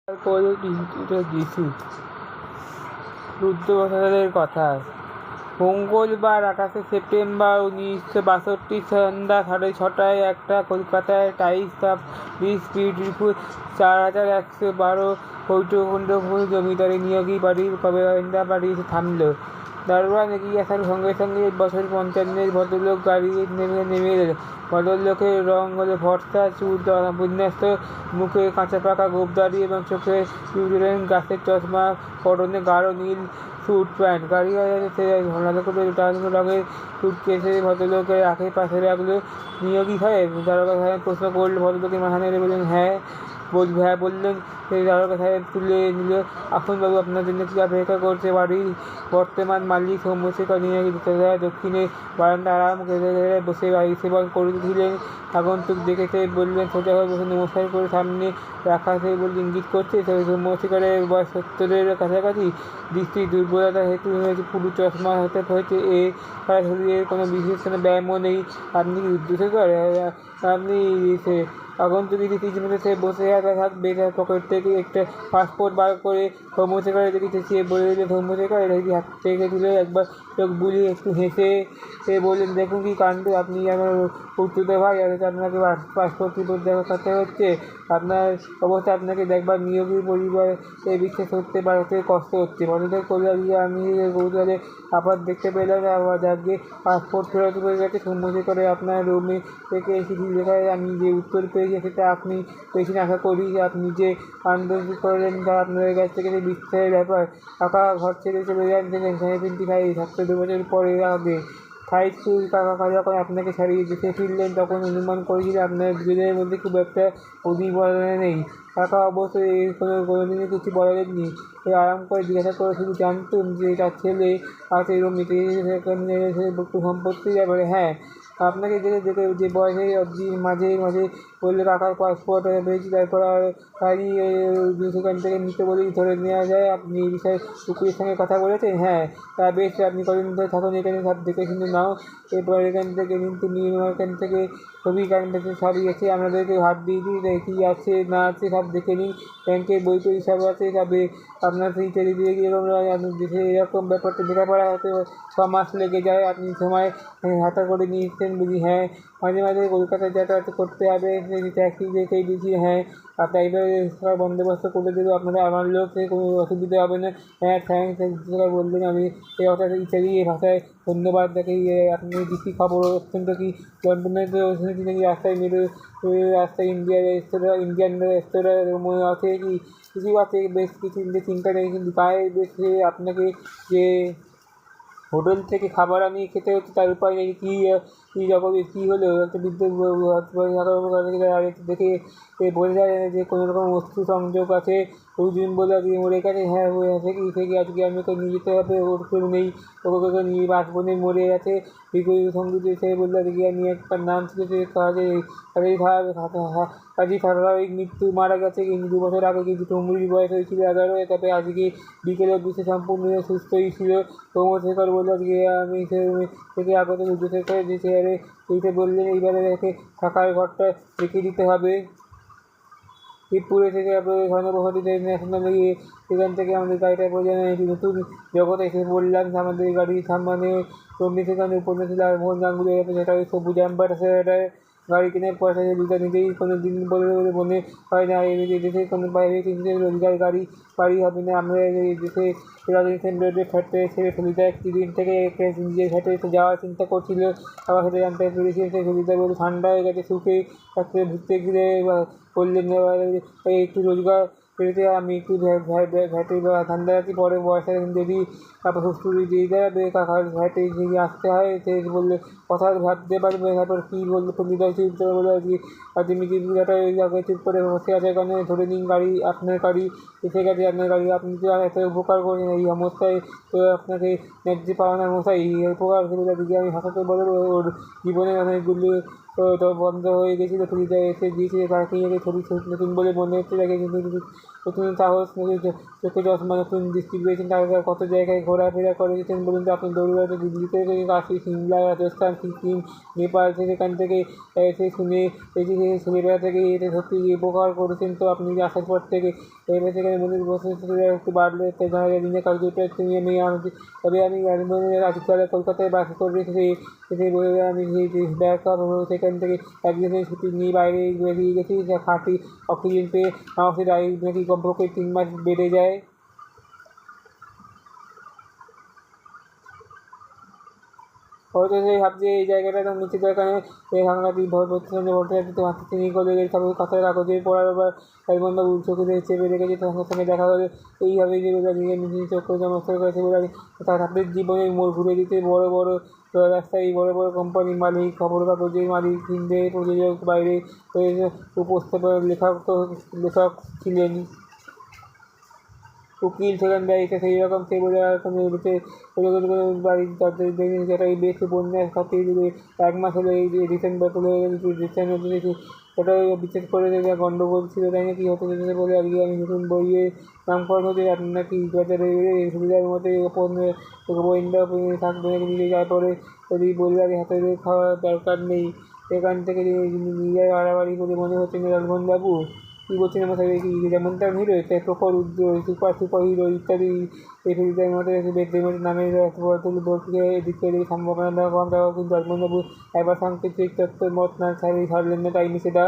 করে ডিজিটাল যিশু রুদ্রপ্রসাদের কথা। মঙ্গলবার 28 সেপ্টেম্বর 1962 সন্ধ্যা 6:30টায় একটা কলকাতায় টাইমস অফ দিস বিউটিফুল 4112 পৌরখণ্ড জমিদারি নিয়োগী বাড়ির বারান্দা বাড়ি এসে থামল। দারোয়ান এগিয়ে আসার সঙ্গে সঙ্গে বছর 55 ভদ্রলোক গাড়ি নেমে এলেন। ভদ্রলোকের রং হলো ফর্সা, চুল বিন্যস্ত, মুখে কাঁচা পাকা গোঁফদাড়ি এবং চোখে গাছের চশমা, পরনে গাঢ় নীল স্যুট প্যান্ট। গাড়ি ঘন করে লাল রঙের সুটকেসে ভদ্রলোকের আশেপাশে রাখলো। নিয়োগী সাহেব? দারোগা সাহেব প্রশ্ন করল। ভদ্রলোকের মাথা নেড়ে বললেন হ্যাঁ বললেন। সেই দারোগা সাহেব তুলে নিল। আসুন বাবু, আপনার জন্য কি অপেক্ষা করছে? বাড়ির বর্তমান মালিক সৌম্যশেখর নিয়োগী দক্ষিণে বারান্দা আরাম করে বসে বাড়ি সেবন করছিলেন। আগন্তুক দেখে বললেন সোজা হয়ে বসে নমস্কার করে সামনে রাখা সে বলে ইঙ্গিত করছে। সৌম্যশেখরের বয়স 70-এর কাছাকাছি। দৃষ্টির দুর্বলতা হেতু হয়েছে পুরু চশমা হতে হয়েছে। ছাড়া শরীরের কোনো বিশেষ ব্যায়ামও নেই। আপনি কি রুদ্রশেখর? আপনি আগন্তুক কিছুক্ষণ সে বসে থাকবে। তার পকেট থেকে একটা পাসপোর্ট বার করে সৌম্যশেখরের দিকে চেঁচিয়ে বলে দিল সৌম্যশেখর হাত থেকে তুলে একবার চোখ বুলিয়ে একটু হেসে বললেন দেখুন কি কাণ্ড, আপনি আমার উত্তর ভাই, আপনাকে পাসপোর্ট দেখাতে হচ্ছে। আপনার অবস্থা আপনাকে দেখবার নিয়োগী পরিবার বিশ্বাস করতে পারতে কষ্ট হচ্ছে। ভদ্রলোক করলে আমি কৌতূহলে আবার দেখতে পেলাম আবার যাকে পাসপোর্ট ফেরত হয়ে গেছে। সৌম্যশেখরে আপনার রুমে থেকে চিঠি লেখায় আমি যে উত্তর পেয়েছি সেটা আপনি পেয়েছেন আশা করি। আপনি যে আন্দোলন করলেন তা আপনাদের কাছ থেকে বিস্তারের ব্যাপার। কাকা ঘর ছেড়ে চলে যান 75 থাকতে 2 বছর পরে আগে। হাই স্কুল কাকা যখন আপনাকে ছাড়িয়ে দেশে ফিরলেন তখন অনুমান করেছিল আপনার দুজনের মধ্যে খুব একটা অধিবলনা নেই। কাকা অবশ্যই কোনোদিনই কিছু বলেননি। আরাম করে জিজ্ঞাসা করে শুধু জানতুম যে তার ছেলে আছে রমিতে সম্পত্তির ব্যাপারে। হ্যাঁ, আপনাকে দেখে যে বয়সে অবধি মাঝে মাঝে বললে কাকার পাসপোর্ট পেয়েছি, তারপর আর সেখান থেকে নিতে বলেই ধরে নেওয়া যায়। আপনি এই বিষয়ে উকিলের সঙ্গে কথা বলেছেন? হ্যাঁ। তা বেশ, আপনি কদিন ধরে থাকুন এখানে, সব দেখে শুনে নাও। এরপর এখান থেকে কিন্তু এখান থেকে ছবি কাগজ সবই আছে, আপনাদেরকে হাত দিয়ে দিই, কী আছে না আছে সব দেখে নিন। ব্যাংকের বই টই সব আছে। তবে আপনার সেই ছেলে দিয়ে আপনি দেশে এরকম ব্যাপারটা লেখাপড়া হতে 6 মাস লেগে যায়। আপনি সময় হাতে করে নিয়েছেন বুঝি? হ্যাঁ। মাঝে মাঝে কলকাতায় যাতায়াত করতে হবে, ট্যাক্সি দেখেই দিয়েছি। হ্যাঁ, আর ড্রাইভার বন্দোবস্ত করে দেবো আপনারা, আমার লোক, কোনো অসুবিধা হবে না। হ্যাঁ, থ্যাংকস বললেন। আমি এই অর্থাৎ ইত্যাদি ভাষায় ধন্যবাদ দেখে আপনি কী খবর? অত্যন্ত কি লন্ডনে তো শুনেছি নাকি রাস্তায় ইন্ডিয়ান রেস্তোরাঁ আছে কি কিছু আছে? বেশ কিছু চিন্তা নেই, কিন্তু গায়ে বেশ আপনাকে যে হোটেল থেকে খাবার আনিয়ে খেতে হচ্ছে তার উপায় নেই। কী রকম কী হলো? একটা বৃদ্ধ দেখে বোঝা যায় যে কোনো রকম অস্ত্র সংযোগ আছে। দুদিন বলে আজকে মরে গেছে। হ্যাঁ, থেকে আজকে আমি ওকে নিয়ে যেতে হবে, ওর কেউ নেই, ওকে নিয়ে বাসবনে মরে গেছে। সঙ্গীত সে বললো আজকে আমি একটা নাম শুনেছি কাজী স্বাভাবিক মৃত্যু মারা গেছে, কিন্তু 2 বছর আগে কিন্তু তমরির বয়স হয়েছিল 11। তবে আজকে বিকেলে অবধি সম্পূর্ণ সুস্থই ছিল। সৌম্যশেখর বলল আজকে আমি থেকে আগত রুদ্রশেখর যে চেয়ারে উঠে বললেন এইবারে রেখে থাকার ঘরটা রেখে দিতে হবে। শিবপুরে থেকে আপনাদের ঘনবসতি ন্যাশনাল গিয়ে সেখান থেকে আমাদের গাড়িটা বোঝানো একটি নতুন জগতে এসে বললাম। আমাদের গাড়ির সামনে চণ্ডী সেখানে উপন্যাস ছিল আর মোহন গাঙ্গুলি সেটা ওই সবুজ অ্যাম্বাসেডার গাড়ি কেনার পয়সা দুটা নিজেই কোনো দিন বলে মনে হয় না। এই দেশে কোনো বাইরে কিন্তু রোজগার বাড়ি হবে না। আমরা এই দেশে রোডের ফ্যাটে ছেড়ে সুবিধা একটি দিন থেকে নিজের ফ্যাটে যাওয়ার চিন্তা করছিল। আবার সেটা জানতে পেরেছি সেই সুবিধা বলে ঠান্ডা হয়ে গেছে, সুখে থাকতে ঘুরতে গেলে করলেন একটু রোজগার পেতে আমি একটু ভ্যাটে বা ঠান্ডা আছি। পরে বয়সে যদি তারপর শ্বশুরি দিয়ে দেবে কাকার ভ্যাটে যদি আসতে হয়। সে বললে কথা ভাবতে পারবে। তারপর কী বললো সুবিধা চিন্তা বলে আজকে মিটিংটা ওই আগে চুপ করে বসে আছে কারণে ধরে নিন গাড়ি আপনার গাড়ি এসে গেছে। আপনার গাড়ি আপনি তো এত উপকার করেন এই অবস্থায়, তো আপনাকে ন্যায্য পাওনার মশাই এই উপকার সুবিধা দিকে আমি হাসাতে বলবো। ওর জীবনের অনেকগুলো তো বন্ধ হয়ে গেছিলো, সুবিধা এসে দিয়েছে তাকে ছবি নতুন বলে মনে হচ্ছে তাকে, কিন্তু নতুন সাহস, চোখে চশমা, নতুন দৃষ্টি পেয়েছেন, তারা কত জায়গায় ঘোরাফেরা করেছেন বলুন তো আপনি। দৌড়াতে দিল্লি থেকে কাশি, সিমলা, রাজস্থান, সিকিম, নেপাল, সেখান থেকে এসে শুনে এসে ছেলেবেলা থেকে এটা সত্যি উপকার করেছেন। তো আপনি আসার পর থেকে এবার সেখানে মনের বসে একটু বাড়লে জানা যায় দিনে কালকে তুমি আমি তবে আমি আজকাল কলকাতায় বাস করে এসে বলে আমি ব্যাকআপ সেখান থেকে একদিনের ছুটি নিয়ে বাইরে বেরিয়ে গেছি, খাঁটি অক্সিজেন পেয়ে আমার সে ডাই নাকি কমপক্ষে 3 মাস বেড়ে যায়। হয়তো সেই ভাবছে এই জায়গাটা তো নিচে দরকার সাংঘাতিক ভয় প্রতিষ্ঠানে ভর্তি আছে, তো হাতে চিনি করে সব কথার কাগজে পড়ার আবার সাইমনবাবু চোখে চেপে রেখেছে, তখন সঙ্গে দেখা হলে এইভাবেই যে নিজের চোখ করে নষ্ট করেছে বলে তার আপনার জীবনের মোড় ঘুরে দিতে বড় বড় রাস্তায় বড় বড় কোম্পানির মালিক, খবর কাগজের মালিক, কিনতে প্রযোজক, বাইরে উপস্থাপক, লেখক ছিলেন, উকিল ছিলেন, ব্যয়িকা সেই রকম সে বলে উঠে বাড়ির দরজায় দেখে সেটা বেশ উপন্যাস ছাপিয়ে দিলে 1 মাস হলো এই ডিসেম্বর চলে গেছে, ডিসেম্বর দেখেছি ওটাই বিশেষ করে গণ্ডগোল ছিল, তাই না কি হতে যেতে বলে আজকে আমি নতুন বইয়ের নামকরণ হচ্ছে আপনার নাকি বাজারে সুবিধার মতো গোয়েন্দা থাকবে নাকি নিজে যায় পরে যদি বললে আগে হাতে খাওয়ার দরকার নেই, সেখান থেকে নিজের বাড়াবাড়ি বলে মনে হচ্ছে না লালমোহনবাবু। কী বলছেন আমার সাথে কি যেমনটা হিরো প্রখর উজ্জ্বল সুপার হিরো ইত্যাদি এই ফিল্মের মধ্যে বেদের মধ্যে নামের বলতে এদিকে সম্ভাবনা কম দেওয়া, কিন্তু লালমোহনবাবু একবার সাংকেতিক তত্ত্বের মত না ছাড়লেন না, তাই সেটা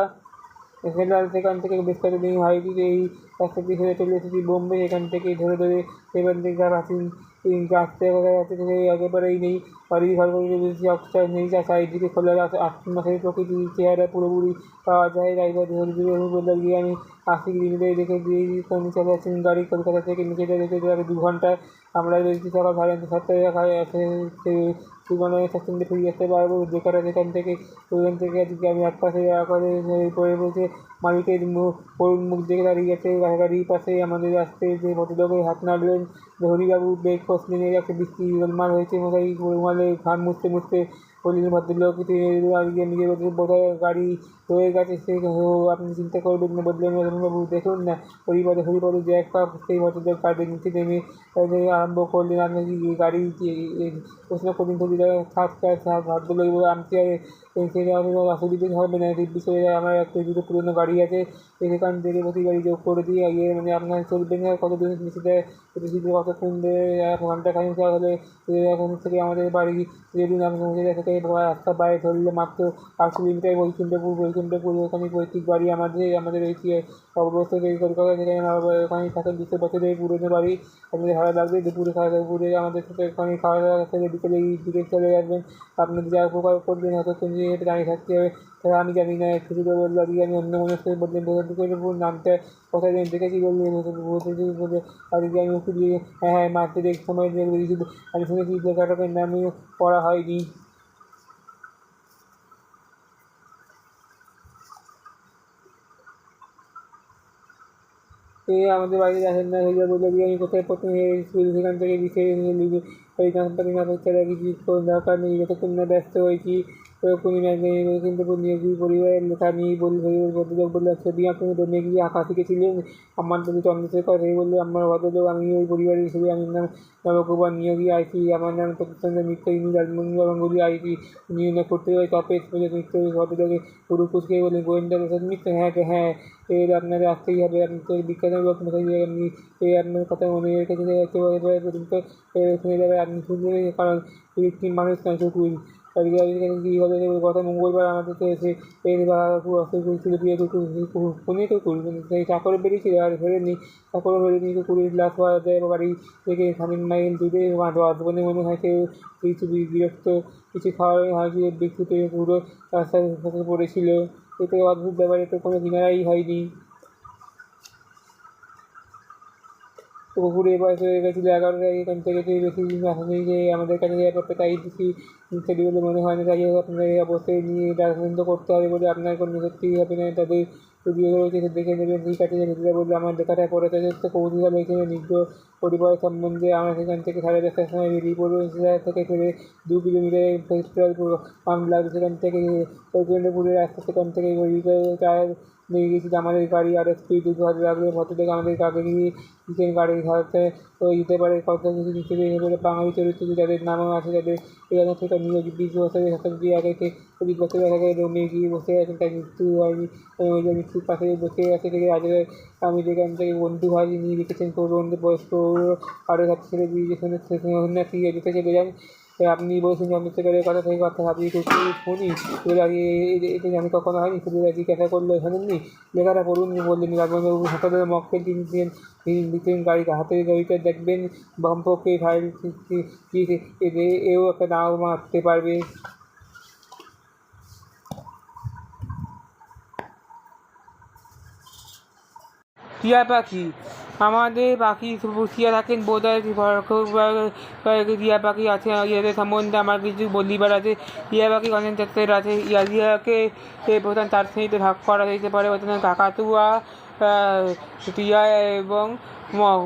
সেখান থেকে বেশ কয়েকদিন হয়নি এই রাস্তাটি ছেড়ে চলে এসেছি বোম্বে, এখান থেকে ধরে সেখান থেকে প্রাচীন আসতে যাচ্ছে একেবারেই নেই, বাড়ি ঘর করে বেশি অক্সার নেই, যা চারিদিকে খোলা 8 মাসের প্রকৃতির চেহারা পুরোপুরি পাওয়া যায়। ড্রাইভার ধরে ধীরে বললে গিয়ে আমি 80 কিলোমিটার দেখে দিয়ে কোন চালাচ্ছেন গাড়ি কলকাতা থেকে নিচেটা রেখে দেওয়ার 2 ঘন্টায় আমরা বেশি সকাল 7:30 সুগণের স্টেশনে ফিরে আসতে পারবো, যেখানে সেখান থেকে আজকে আমি এক পাশে করে পড়ে বসে মালিকের করুণ মুখ দেখে দাঁড়িয়ে গেছে গাড়ির পাশে আমাদের আসতে যে ভদ্রলোকের হাত নাড়লেন, হরিবাবু ব্রেক কষলেন, একটা বৃষ্টি গোলমাল হয়েছে মশাই, গোলমালে ঘাম মুছতে বললেন ভদ্রলোক, আজকে নিজের বোধহয় গাড়ি হয়ে গেছে, সে আপনি চিন্তা করবেন না, বললেন রতনবাবু। দেখুন না হরিবাবু যে একটা সেই ভদ্রলোক গাড়ির নিচে নেমে আরম্ভ করলেন, আপনি কি গাড়ি প্রশ্ন করলেন থাক ভদ্রলোক আমি অসুবিধে হবে না, বিষয়ে আমার একটা দুটো পুরোনো গাড়ি আছে, সেখান থেকে প্রতি গাড়ি যোগ করে দিয়ে আপনার চলবে না কতদিন নিচে কতক্ষণ ঘন্টা খানিক হলে এখন থেকে আমাদের বাড়ি যেদিন আমি থেকে রাস্তা বাইরে ধরলে মাত্র 800 কিলোমিটার বৈকুণ্ঠপুর ওখানে পৈতৃক বাড়ি আমাদের এই অবস্থা কলকাতা থেকে ওখানে থাকেন 200 বছরের পুরোনো বাড়ি, আপনাদের ভালো লাগবে, দুপুরে আমাদের সাথে ওখানে খাওয়া দাওয়া করে বিকেলে দিকে চলে আসবেন, আপনাদের যা উপকার করবেন হয়তো নিয়ে দাঁড়িয়ে থাকতে হবে, তাহলে আমি জানি না একটু বললো আজকে আমি অন্য মানুষকে বললেন নামটা কোথায় দেখেছি বললেন বলে আজকে আমি ওকে দিয়ে হ্যাঁ মারতে দেখ সময় আমি শুনেছি লেখাটাকে নামে পড়া হয়নি। আমাদের বাড়িতে আসেন না হয়ে বলে দিয়ে আমি কোথায় প্রথমে সেখান থেকে বিছেড়ে নিয়ে নিবি ওই নামপাতি না করতে কিছু দরকার নেই, যতক্ষণ না ব্যস্ত হয়েছি কোনো কিন্তু পরিবারের লেখা নিয়ে ভদ্রলোক বললে ছবি আঁকুন দমে গিয়ে আঁকা শিখেছিলেন আমার প্রতি চন্দ্রশেখর, সেই বললে আমার ভদ্রলোক আমি ওই পরিবারের হিসেবে আমি নাম নবকুমার নিয়োগী আইসি, আমার নাম প্রতিষ্ঠানের মিত্র গাঙ্গুলি আইসি নিয়োগ করতে হয় তপেশ মিত্র ভদ্রলোকে পুরো কুচকে বলে গোয়েন্দা মিত্র হ্যাঁ আপনাদের আসতেই হবে, আপনি তো বিখ্যাত লোক আপনি আপনার কথা মনে রেখেছে শুনে যাবে আপনি শুনতে কারণ কৃত্রিম মানুষ নয় কুকুর কী হবে গত মঙ্গলবার আমাদের তো এসে ফোনে কুকুর সেই চাকর বেরিয়েছিল আর ফেরেনি, চাকরও ফেরেনি, কুকুরের লাশ পাওয়া যায় বাড়ি থেকে খানিক মাইল দূরে বনে মনে হয় কেউ কিছু বিরক্ত কিছু খাওয়ার হয়তো ব্যক্তিতে পুরো রাস্তায় পড়েছিল, এতে অদ্ভুত ব্যাপারে তো কোনো কিনারাই হয়নি। পুকুরে বয়স হয়ে গেছিলো 11টায়, এখান থেকে বেশি দিন আসেনি যে আমাদের কাছে ব্যাপারটা তাই বেশি ইত্যাদি বলে মনে হয় না, তাই আপনার এই অবস্থায় নিয়ে তদন্ত করতে হবে বলে আপনার কোনো নিষেধই হবে না, তাদের ভিডিও রয়েছে দেখে নেবেন, ঠিক আছে নিজেরা বললে আমার দেখাটা পরে যথেষ্ট কৌতূহল এখানে নিজ পরিবার সম্বন্ধে আমরা সেখান থেকে 10:30টার সময় বেরিয়ে পড়বো, সেখান থেকে ফেরে 2 কিলোমিটার পেট্রোল পাম্প লাগবে, সেখান থেকে বৈকুণ্ঠপুরের রাস্তা, সেখান থেকে চায়ের নিয়ে গেছি আমাদের গাড়ি আরও স্পিড ভালো লাগলো ভদ্রলোক আমাদের গাড়ি নিয়ে দিচ্ছেন গাড়ির সাথে দিতে পারে কত কিছু দিতে বলে বাঙালি চরিত্র যাদের নামও আছে যাদের এখানে থেকে নিয়োগ 20 বছরের সাথে দিয়ে আগে 20 বছর আগে রোমে গিয়ে বসে আছেন তার মৃত্যু হয়নি মৃত্যুর পাশে বসে আছে থেকে আজকে আমি যেখান থেকে বন্ধু ভাই নিয়ে রেখেছেন তরুণ বয়স্ক আরও সাথে ছেলে দিয়ে যেখানে ঠিক আছে থেকে বোঝান আপনি বলছেন অমৃতসরের কথা থেকে কথা আপনি শুনি এবার আগে এটা আমি কখনো হয়নি শুধু জিজ্ঞাসা করলো শোনেননি লেখাটা পড়ুন বললেন রাজবন্ধু হাসপাতালে মক্কেল দিচ্ছেন গাড়িটা হাতের গাড়িটা দেখবেন বামপক্ষে ফাইল এও একটা নাও মারতে পারবে। টিয়া পাখি আমাদের পাখি টিয়া থাকেন বোধহয় টিয়া পাখি আছে ইয়াদের সম্বন্ধে আমার কিছু বলিবার আছে। টিয়া পাখি অনেক জাতের আছে ইয়াকে প্রধান 4 শ্রেণীতে ভাগ করা যেতে পারে প্রধান কাকাতুয়া টিয়া এবং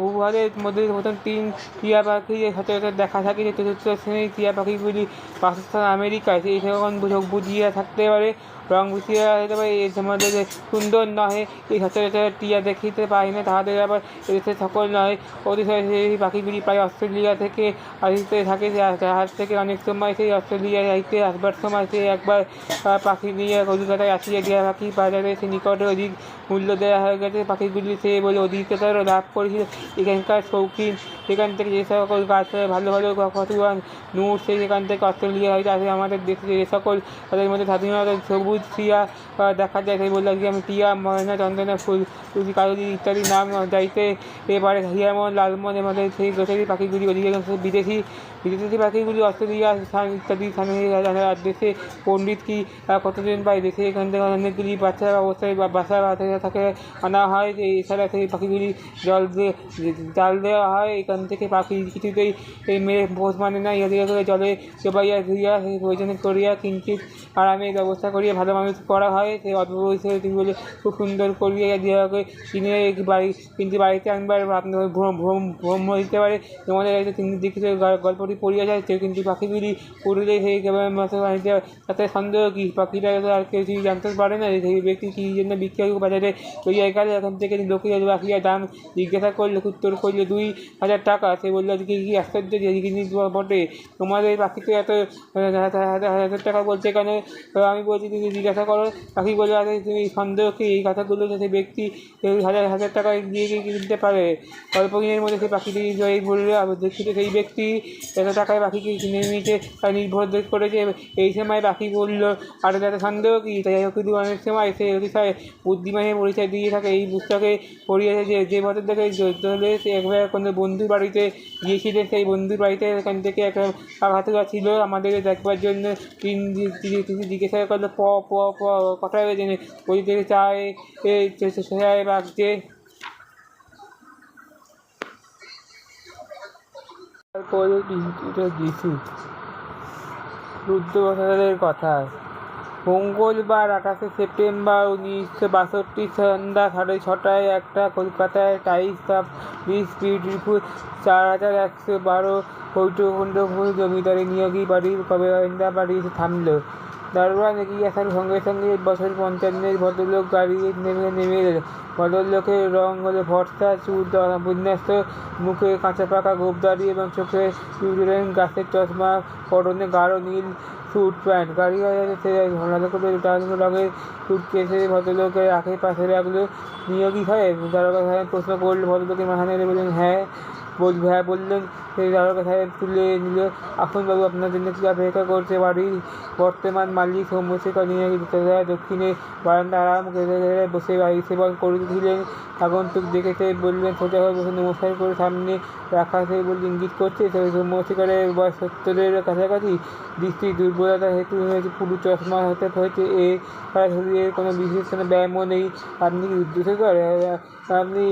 উহাদের মধ্যে প্রথম 3 টিয়া পাখি সচরাচর দেখা থাকে যে চতুর্থ শ্রেণীর টিয়া পাখিগুলি বাসস্থান আমেরিকায় সেই সেরকম চোখ বুঝিয়া থাকতে পারে রং বুঝিয়া হতে পারে এর সম্বন্ধে সুন্দর নহে এই সচরাচর টিয়া দেখিতে পাই না তাহাদের আবার এদেশে সকল নয় অতিশয় সেই পাখিগুলি প্রায় অস্ট্রেলিয়া থেকে আসিতে থাকে তাহার থেকে অনেক সময় সেই অস্ট্রেলিয়ায় যাইতে আসবার সময় সে একবার পাখি নিয়ে কলকাতায় আসিয়া টিয়া পাখি বাজারে সে নিকটে অধিক মূল্য দেওয়া হয়ে গেছে পাখিগুলি সে বলে অধিকতর লাভ করেছিল এখানকার শৌখিন সেখান থেকে যে সকল গাছ ভালো ভালো কাকাতুয়া নূর সেখান থেকে অস্ট্রেলিয়া হয়তো আসে আমাদের দেশে যে সকল তাদের মধ্যে স্বাধীনতা সবুজ টিয়া দেখা যায় সেই বললাম যে আমি টিয়া ময়না চন্দনা ফুল তুলসী কাজলি ইত্যাদি নাম যাইতে এবারে হিয়ামন লালমন আমাদের সেই গোছারি পাখিগুলি অধিকাংশ বিদেশি পাখিগুলি অস্ট্রেলিয়া ইত্যাদি স্থানে দেশে পণ্ডিত কি কতজন পাই দেশে এখান থেকে অনেকগুলি বাচ্চা অবস্থায় বাসা থাকে আনা হয় এছাড়া সেই পাখিগুলি জাল দেওয়া হয় এখান থেকে পাখি কিছুতেই মেরে পোষ মানে না ইয়া করে জলে চোবাইয়া ধুইয়া সেই প্রয়োজনে করিয়া কিঞ্চিত আরামের ব্যবস্থা করিয়া ভালো মানুষ করা হয় সেই অল্প বয়সে তিনি বলে খুব সুন্দর করিয়া দেওয়াকে কিনে বাড়ি কিন্তু বাড়িতে আনবার আপনার ভ্রম দিতে পারে তোমাদের তিনি দেখে গল্পটি পড়িয়া যায় কেউ কিন্তু পাখিগুলি পড়লে সেই বাড়িতে তাতে সন্দেহ কী পাখিরা আর কেউ কিছু জানতে পারে না সেই ব্যক্তি কী জন্য বিখ্যাত বাজারে লইয়া গেলে এখান থেকে লোকে পাখির দাম জিজ্ঞাসা করলে উত্তর করলে 2000 টাকা সে বললো আজকে কী আশ্চর্য জিনিস বটে তোমাদের পাখিতে এত 1000 টাকা বলছে কেন আমি বলছি তুমি জিজ্ঞাসা করো পাখি বলে আছে তুমি সন্দেহ কি এই কথাগুলো সেই ব্যক্তি হাজার টাকা দিয়ে কিনতে পারে অল্প দিনের মধ্যে সেই পাখিটি এই বললে দেখতে সেই ব্যক্তি এত টাকায় পাখিকে কিনে নিতে নির্ভর করেছে এই সময় পাখি বললো আর যাতে সন্দেহ কি তাই কিন্তু অনেক সময় সেই অতিশয় বুদ্ধিমানের পরিচয় দিয়ে থাকে এই পুস্তকে পড়িয়েছে যে ভদ্রলোকে হলে সে একবার কোনো বন্ধুর বাড়িতে গিয়েছিলেন সেই বন্ধুর বাড়িতে এখান থেকে একটা কাকাতুয়া ছিল আমাদের দেখবার জন্য তিনি জিজ্ঞাসা করলো কথা হয়েছে ওই থেকে চায় বাগছে তারপরে যিশু রুদ্রপ্রসাদের কথা মঙ্গলবার 28শে সেপ্টেম্বর 1962 সন্ধ্যা 6:30টায় একটা কলকাতায় টাইমস অফ স্পিড রিপোর্ট 4112 হৈঠখণ্ডপুর জমিদারি নিয়োগী বাড়ির কবেন্দা বাড়ি থামল দারোয়ান এগিয়ে আসার সঙ্গে সঙ্গে বছর 55 ভদ্রলোক গাড়ি নেমে এলেন ভদ্রলোকের রং হলো ফর্সা চুল বিন্যস্ত মুখে কাঁচা পাকা গোঁফদাড়ি এবং চোখে গাছের চশমা পরনে গাঢ় নীল স্যুট প্যান্ট গাড়ি রঙের সুটকেসে ভদ্রলোকের আঁখের পাশে রাখলো নিয়োগী সাহেব দারোগা সাহেব প্রশ্ন করল ভদ্রলোকের মাথা নেড়ে বললেন হ্যাঁ বললেন সেই দারোগা সাহেব তুলে নিল আসুন বাবু আপনার জন্য কী অপেক্ষা করছে বাড়ির বর্তমান মালিক সৌম্যশেখর নিয়োগী দক্ষিণে বারান্দা আরাম বসে বাড়ি সেবন করেছিলেন আগন্তুক দেখেছে বললেন সোজা হয়ে বসে নমস্কার করে সামনে রাখা সেই বলে ইঙ্গিত করছে সৌম্যশেখরের বয়স 70-এর কাছাকাছি দৃষ্টি দুর্বলতা হেতু হয়েছে পুরো চশমা হতে হয়েছে এ শরীরের কোনো বিশেষ ব্যায়ামও নেই আপনি কি রুদ্রশেখর আপনি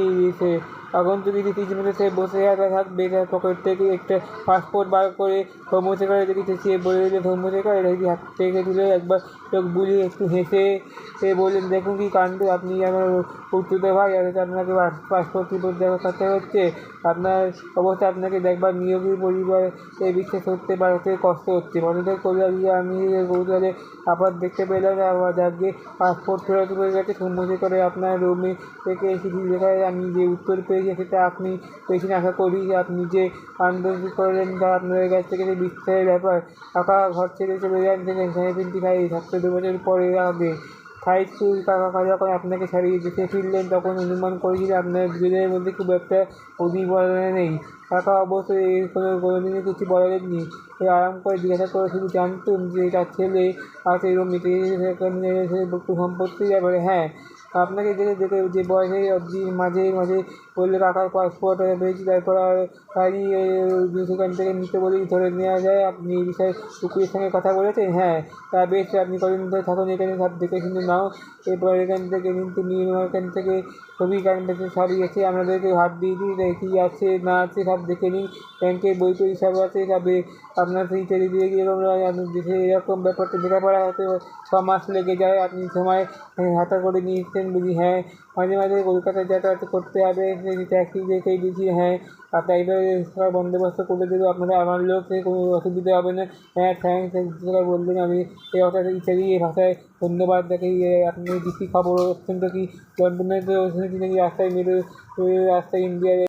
আগন্তুক কিছু মধ্যে সে বসে থাকবে, তার পকেট থেকে একটা পাসপোর্ট বার করে ধর্মশেখরের দিকে সে বলে দিল, ধর্মশেখর এটা যদি হাত থেকে তুলে একবার চোখ বুলিয়ে একটু হেসে বললেন, দেখুন কি কাণ্ড, আপনি আমার উত্তর ভাই, আপনাকে পাসপোর্ট দেখাতে হচ্ছে, আপনার অবস্থা আপনাকে দেখবার নিয়োগী পরিবার বিশ্বাস করতে পারতে কষ্ট হচ্ছে। মনোযোগ করলে আমি কৌতূহলে আবার দেখতে পেলাম আবার যাকে পাসপোর্ট ফেরত হয়ে গেছে। ধর্মশেখরে আপনার রুমে থেকে চিঠি লেখায় আমি যে উত্তর পেয়েছি সেটা আপনি পেয়েছেন আশা করি। আপনি যে আন্দোলন করলেন তা আপনাদের কাছ থেকে যে বিস্তারের ব্যাপার। কাকা ঘর ছেড়ে চলে যান থেকে 75 ছাত্র 2 বছর পরে আগে হাই স্কুল কাকা যখন আপনাকে ছাড়িয়ে দেশে ফিরলেন তখন অনুমান করেছিল আপনার দুজনের মধ্যে খুব একটা অধিবলনা নেই। কাকা অবশ্যই এই কোনোদিনই কিছু বলেননি। আরাম করে জিজ্ঞাসা করে শুধু জানতুম যে তার ছেলে আছে এবং একটু সম্পত্তির ব্যাপারে। হ্যাঁ, আপনাকে দেখে দেখে যে বয়সের অবধি মাঝে মাঝে বললে কাকার পাসপোর্ট পেয়েছি, তারপর আর সেখান থেকে নিতে বলেই ধরে নেওয়া যায়। আপনি এই বিষয়ে উকিলের সঙ্গে কথা বলেছেন? হ্যাঁ, তা বেশ, আপনি কদিন ধরে থাকুন এখানে, সব দেখে শুনে নাও। এরপর এখান থেকে কিন্তু এখান থেকে ছবি কারেন্ট সবই এসে আপনাদেরকে হাত দিয়ে দিই, কী আছে না আছে সব দেখে নিন। ব্যাংকের বই টই সব আছে, তবে আপনার সেই ছেড়ে দিয়ে দেশে এরকম ব্যাপারটা লেখাপড়া হতে 6 মাস লেগে যায়। আপনি সময় হাতে করে নিয়েছেন বুঝি? হ্যাঁ, মাঝে মাঝে কলকাতায় যাতায়াত করতে হবে, ট্যাক্সি দেখেই দিয়েছি। হ্যাঁ, আর ড্রাইভারের বন্দোবস্ত করে দেবো, আপনারা আমার লোক, কোনো অসুবিধা হবে না। হ্যাঁ, থ্যাঙ্কস বললেন। আমি এই অর্থাৎ ইত্যাদি ভাষায় ধন্যবাদ দেখে আপনি কী খবর অত্যন্ত কি লন্ডনে তো শুনেছি নাকি রাস্তায় ইন্ডিয়া